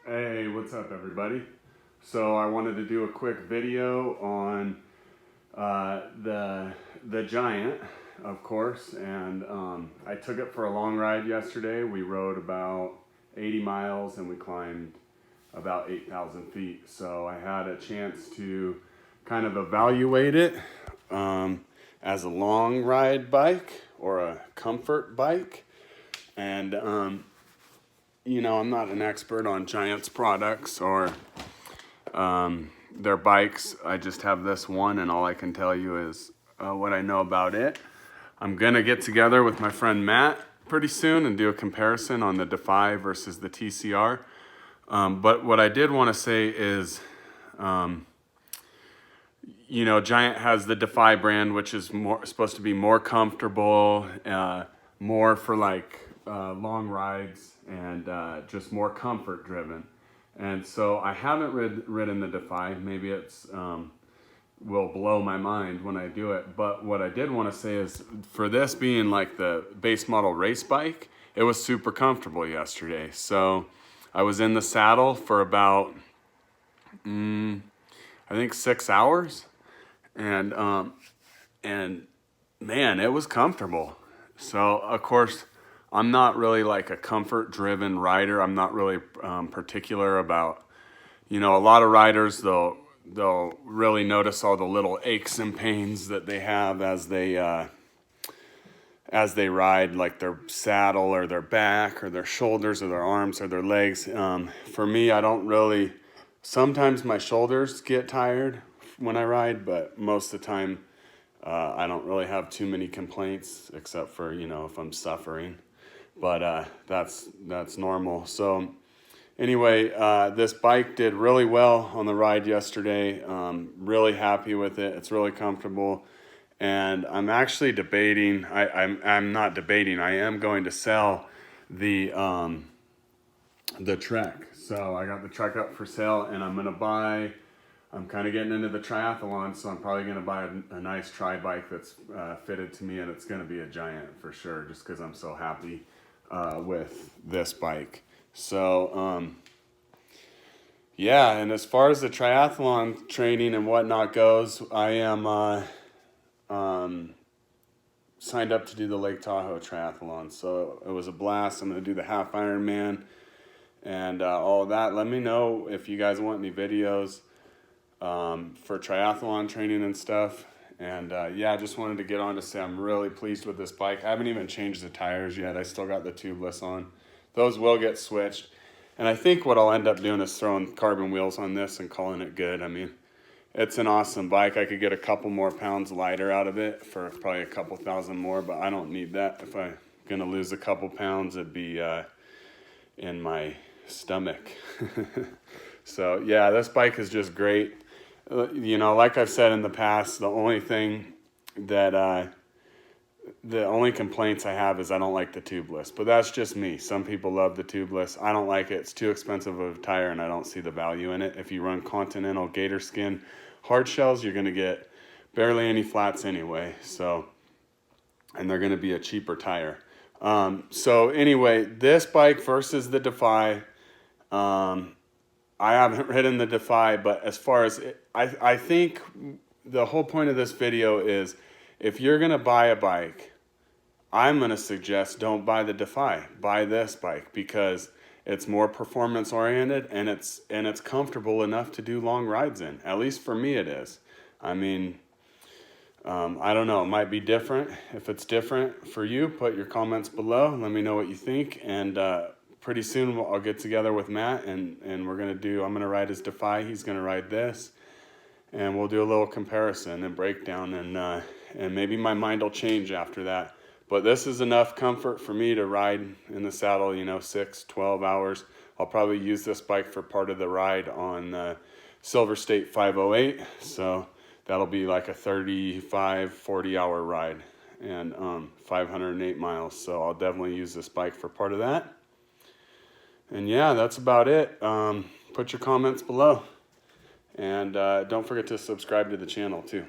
Hey, what's up everybody? So I wanted to do a quick video on the Giant, of course, and I took it for a long ride yesterday. We rode about 80 miles and we climbed about 8,000 feet. So I had a chance to kind of evaluate it as a long ride bike or a comfort bike. And you know, I'm not an expert on Giant's products or their bikes. I just have this one, and all I can tell you is what I know about it. I'm gonna get together with my friend Matt pretty soon and do a comparison on the Defy versus the TCR. But what I did want to say is, you know, Giant has the Defy brand, which is supposed to be more comfortable, more for like long rides, and just more comfort driven. And so I haven't ridden the Defy. Maybe it's will blow my mind when I do it. But what I did want to say is, for this being like the base model race bike, it was super comfortable yesterday. So I was in the saddle for about I think 6 hours, and man, it was comfortable. So of course, I'm not really like a comfort driven rider. I'm not really particular about, you know, a lot of riders, they'll really notice all the little aches and pains that they have as they ride, like their saddle or their back or their shoulders or their arms or their legs. For me, I don't really, sometimes my shoulders get tired when I ride, but most of the time I don't really have too many complaints, except for, you know, if I'm suffering. But that's normal. So anyway, this bike did really well on the ride yesterday. Really happy with it. It's really comfortable, and I'm actually debating. I'm not debating. I am going to sell the Trek. So I got the Trek up for sale, and I'm gonna buy. I'm kind of getting into the triathlon, so I'm probably gonna buy a nice tri bike that's fitted to me, and it's gonna be a Giant for sure, just because I'm so happy with this bike. So yeah, and as far as the triathlon training and whatnot goes, I am signed up to do the Lake Tahoe triathlon. So it was a blast. I'm going to do the half Ironman and all of that. Let me know if you guys want any videos for triathlon training and stuff. And yeah, I just wanted to get on to say I'm really pleased with this bike. I haven't even changed the tires yet. I still got the tubeless on. Those will get switched. And I think what I'll end up doing is throwing carbon wheels on this and calling it good. I mean, it's an awesome bike. I could get a couple more pounds lighter out of it for probably a couple thousand more, but I don't need that. If I'm going to lose a couple pounds, it'd be in my stomach. So yeah, this bike is just great. You know, like I've said in the past, the only complaints I have is I don't like the tubeless, but that's just me. Some people love the tubeless. I don't like it. It's too expensive of a tire, and I don't see the value in it. If you run Continental Gator Skin hard shells, you're going to get barely any flats anyway. So, and they're going to be a cheaper tire. So anyway, this bike versus the Defy, I haven't ridden the Defy, but as far as I think the whole point of this video is, if you're going to buy a bike, I'm going to suggest don't buy the Defy. Buy this bike, because it's more performance oriented, and it's comfortable enough to do long rides in. At least for me it is. I mean, I don't know, it might be different. If it's different for you, put your comments below. Let me know what you think, and pretty soon I'll get together with Matt, and I'm going to ride his Defy, he's going to ride this, and we'll do a little comparison and breakdown, and maybe my mind will change after that. But this is enough comfort for me to ride in the saddle, you know, 6-12 hours. I'll probably use this bike for part of the ride on Silver State 508, so that'll be like a 35-40 hour ride, and 508 miles, so I'll definitely use this bike for part of that. And yeah, that's about it. Put your comments below, and don't forget to subscribe to the channel too.